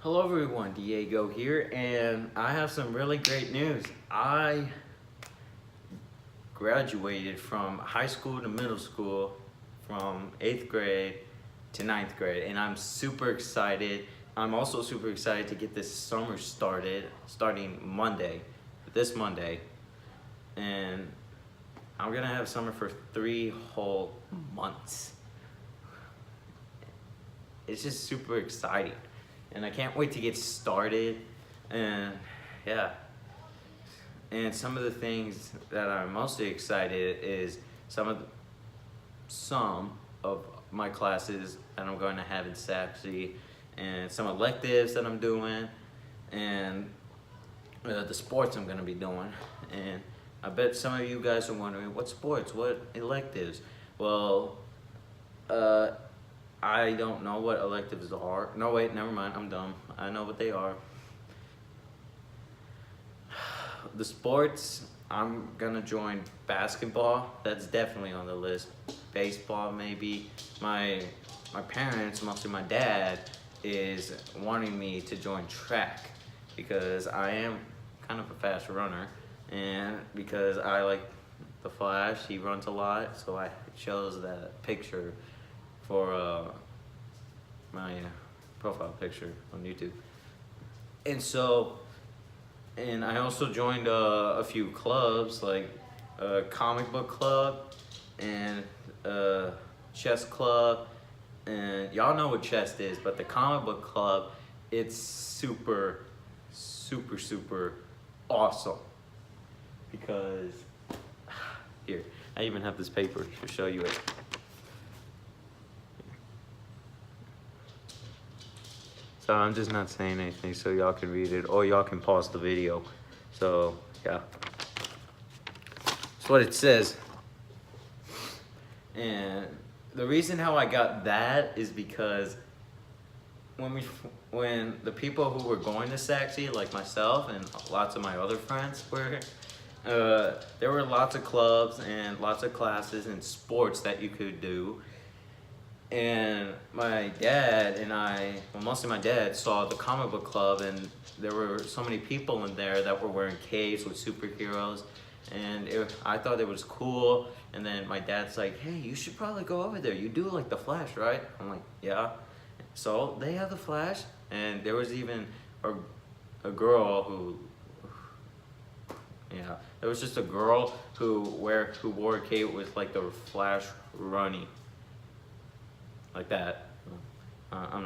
Hello everyone, Diego here, and I have some really great news. I graduated from high school to middle school, from 8th grade to ninth grade, and I'm super excited. I'm also super excited to get this summer starting Monday, this Monday, and I'm gonna have summer for 3 whole months. It's just super exciting, and I can't wait to get started. And yeah, and some of the things that I'm mostly excited is some of my classes that I'm going to have in Saxy, and some electives that I'm doing, and the sports I'm going to be doing. And I bet some of you guys are wondering, what sports, what electives? Well, I don't know what electives are. No, wait, never mind, I'm dumb. I know what they are. The sports, I'm gonna join basketball. That's definitely on the list. Baseball, maybe. My parents, mostly my dad, is wanting me to join track because I am kind of a fast runner, and because I like the Flash, he runs a lot, so I chose that picture for my profile picture on YouTube. And I also joined a few clubs, like a comic book club and a chess club. And y'all know what chess is, but the comic book club, it's super, super, super awesome. Because, here, I even have this paper to show you it. So I'm just not saying anything so y'all can read it, or y'all can pause the video. So yeah, that's what it says. And the reason how I got that is because when the people who were going to Saxy, like myself and lots of my other friends were, there were lots of clubs and lots of classes and sports that you could do. And my dad and I, well, mostly my dad, saw the comic book club, and there were so many people in there that were wearing capes with superheroes, and I thought it was cool. And then my dad's like, hey, you should probably go over there. You do like the Flash, right? I'm like, yeah. So they have the Flash, and there was even a girl who, yeah, there was just a girl who wore a cape with like the Flash running. Like that. I'm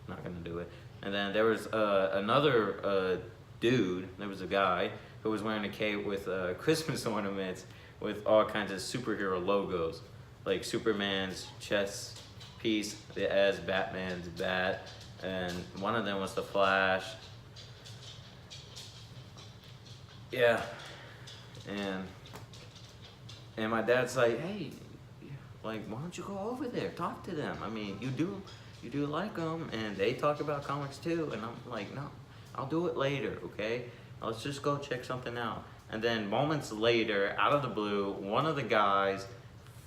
not gonna do it. And then there was another dude. There was a guy who was wearing a cape with Christmas ornaments with all kinds of superhero logos, like Superman's chest piece as Batman's bat, and one of them was the Flash. Yeah, and my dad's like, hey, like, why don't you go over there, talk to them? I mean, you do like them, and they talk about comics too. And I'm like, no, I'll do it later, okay? Let's just go check something out. And then moments later, out of the blue, one of the guys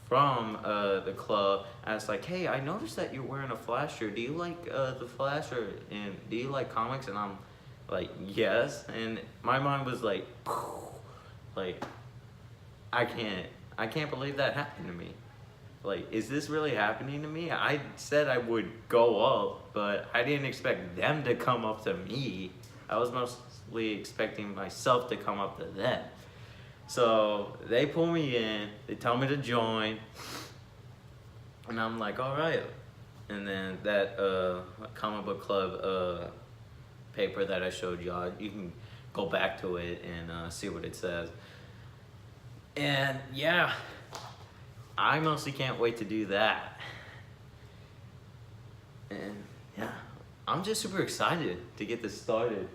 from the club asked, like, hey, I noticed that you're wearing a Flash shirt. Do you like the Flash, and do you like comics? And I'm like, yes. And my mind was like, I can't believe that happened to me. Like, is this really happening to me? I said I would go up, but I didn't expect them to come up to me. I was mostly expecting myself to come up to them. So they pull me in, they tell me to join, and I'm like, all right. And then that comic book club paper that I showed y'all, you can go back to it and see what it says. And yeah, I mostly can't wait to do that. And yeah, I'm just super excited to get this started.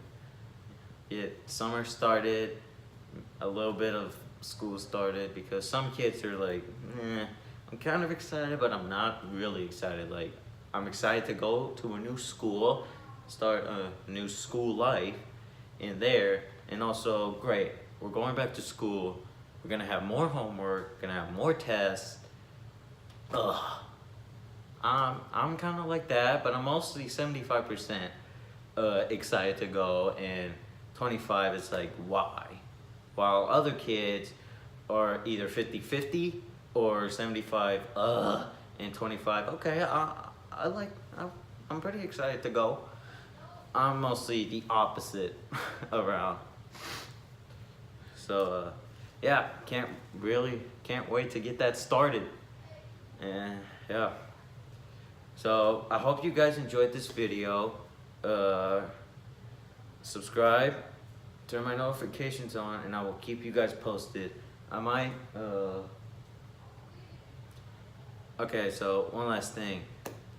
Get summer started, a little bit of school started, because some kids are like, I'm kind of excited, but I'm not really excited. Like, I'm excited to go to a new school, start a new school life in there, and also, great, we're going back to school. We're gonna have more homework, gonna have more tests. Ugh. I'm kind of like that, but I'm mostly 75% excited to go, and 25 is like, why? While other kids are either 50-50 or 75 and 25, okay, I'm pretty excited to go. I'm mostly the opposite around. So yeah, can't wait to get that started. And yeah, so I hope you guys enjoyed this video. Subscribe, turn my notifications on, and I will keep you guys posted. I might okay, so one last thing.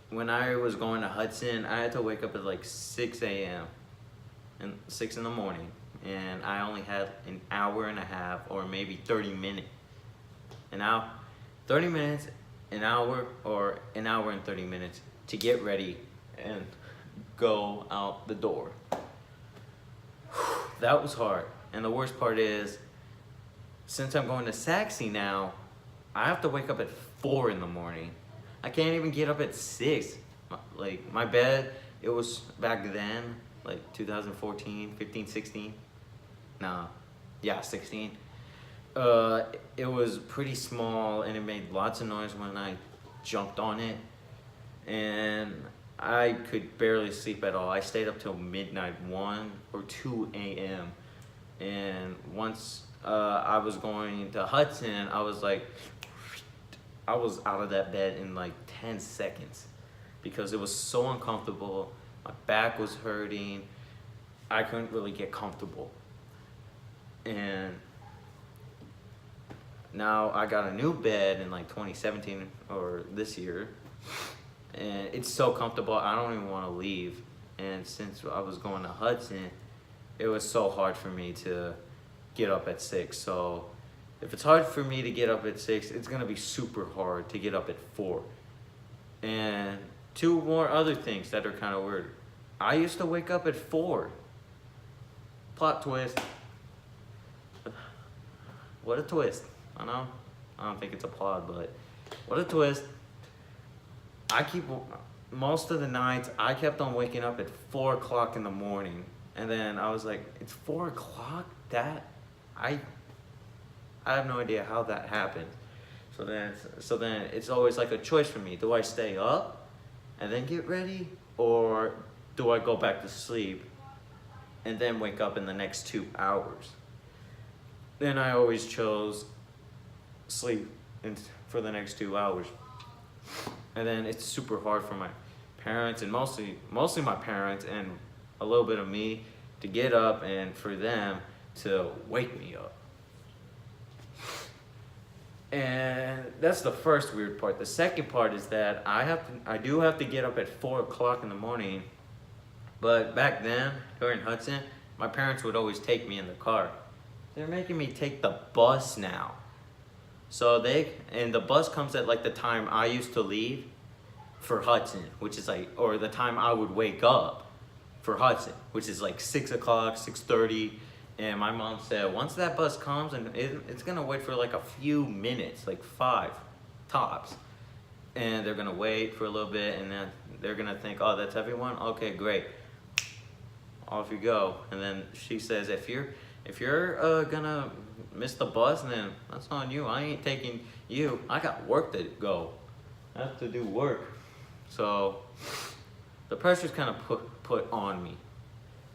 When I was going to Hudson, I had to wake up at like 6 a.m. and 6 in the morning, and I only had an hour and a half or maybe 30 minutes. 30 minutes, an hour, or an hour and 30 minutes to get ready and go out the door. That was hard. And the worst part is, since I'm going to Saxe now, I have to wake up at 4 in the morning. I can't even get up at 6. Like, my bed, it was back then, like 2014, 15, 16. No, yeah, 16. It was pretty small, and it made lots of noise when I jumped on it. And I could barely sleep at all. I stayed up till midnight, 1 or 2 a.m. And once I was going to Hudson, I was out of that bed in like 10 seconds because it was so uncomfortable. My back was hurting. I couldn't really get comfortable. And now I got a new bed in like 2017 or this year, and it's so comfortable I don't even want to leave. And since I was going to Hudson, it was so hard for me to get up at 6. So if it's hard for me to get up at 6, it's gonna be super hard to get up at 4. And 2 more other things that are kind of weird. I used to wake up at 4. Plot twist. What a twist. I know. I don't think it's a plot, but what a twist. Most of the nights, I kept on waking up at 4 o'clock in the morning. And then I was like, it's 4 o'clock? I have no idea how that happened. So then it's always like a choice for me. Do I stay up and then get ready? Or do I go back to sleep and then wake up in the next 2 hours? Then I always chose sleep for the next 2 hours. And then it's super hard for my parents, and mostly my parents and a little bit of me, to get up and for them to wake me up. And that's the first weird part. The second part is that I do have to get up at 4 o'clock in the morning. But back then, during Hudson, my parents would always take me in the car. They're making me take the bus now. And the bus comes at like the time I used to leave for Hudson, which is like, or the time I would wake up for Hudson, which is like 6 o'clock, 6:30. And my mom said, once that bus comes, and it's gonna wait for like a few minutes, like 5 tops. And they're gonna wait for a little bit, and then they're gonna think, oh, that's everyone? Okay, great. Off you go. And then she says, if you're gonna miss the bus, then that's on you. I ain't taking you. I got work to go. I have to do work. So the pressure's kind of put on me.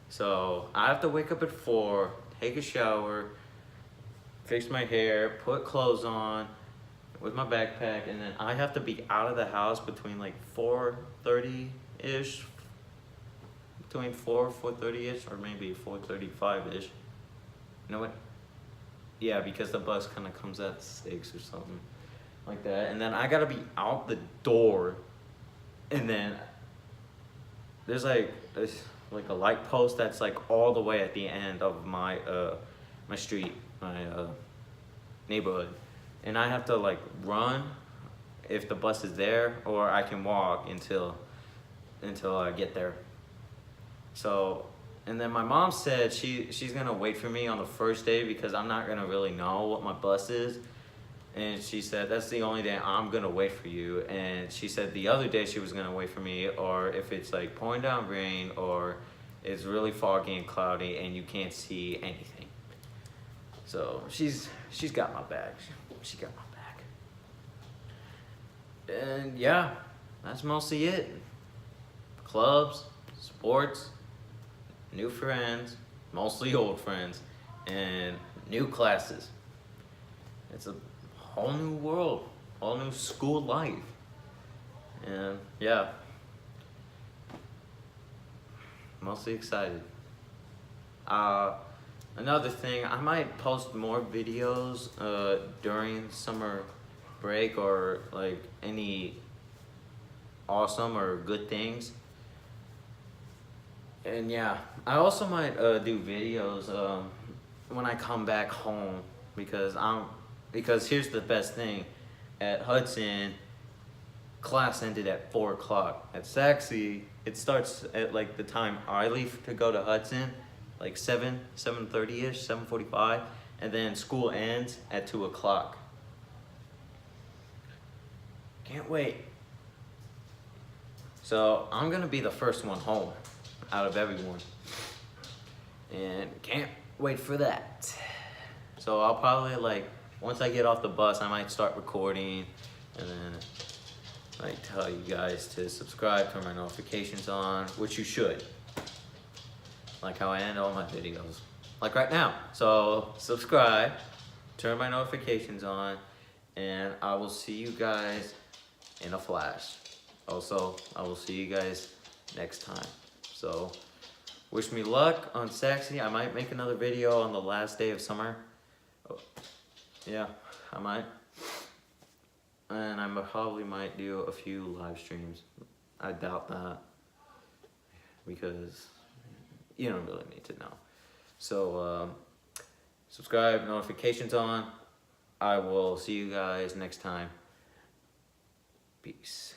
So I have to wake up at 4, take a shower, fix my hair, put clothes on with my backpack, and then I have to be out of the house between like 4:30-ish, between 4:30-ish, or maybe 4:35-ish. You know what? Yeah, because the bus kind of comes at 6 or something like that. And then I gotta be out the door, and then there's like a light post that's like all the way at the end of my my street, my neighborhood, and I have to like run if the bus is there, or I can walk until I get there. So, and then my mom said she's gonna wait for me on the first day because I'm not gonna really know what my bus is. And she said, that's the only day I'm gonna wait for you. And she said the other day she was gonna wait for me, or if it's like pouring down rain, or it's really foggy and cloudy, and you can't see anything. So she's got my back. She got my back. And yeah, that's mostly it. Clubs, sports, new friends, mostly old friends, and new classes. It's a whole new world, whole new school life. And yeah, mostly excited. Another thing, I might post more videos during summer break, or like any awesome or good things. And yeah, I also might do videos when I come back home, because here's the best thing. At Hudson, class ended at 4 o'clock. At Saxe, it starts at like the time I leave to go to Hudson, like 7:30ish, 7:45, and then school ends at 2 o'clock. Can't wait. So I'm gonna be the first one home out of everyone, and can't wait for that. So I'll probably, like, once I get off the bus, I might start recording, and then like tell you guys to subscribe, turn my notifications on, which you should, like how I end all my videos, like right now. So subscribe, turn my notifications on, and I will see you guys in a flash. Also, I will see you guys next time. So wish me luck on Saxe. I might make another video on the last day of summer. Oh, yeah, I might. And I probably might do a few live streams. I doubt that, because you don't really need to know. So subscribe, notifications on. I will see you guys next time. Peace.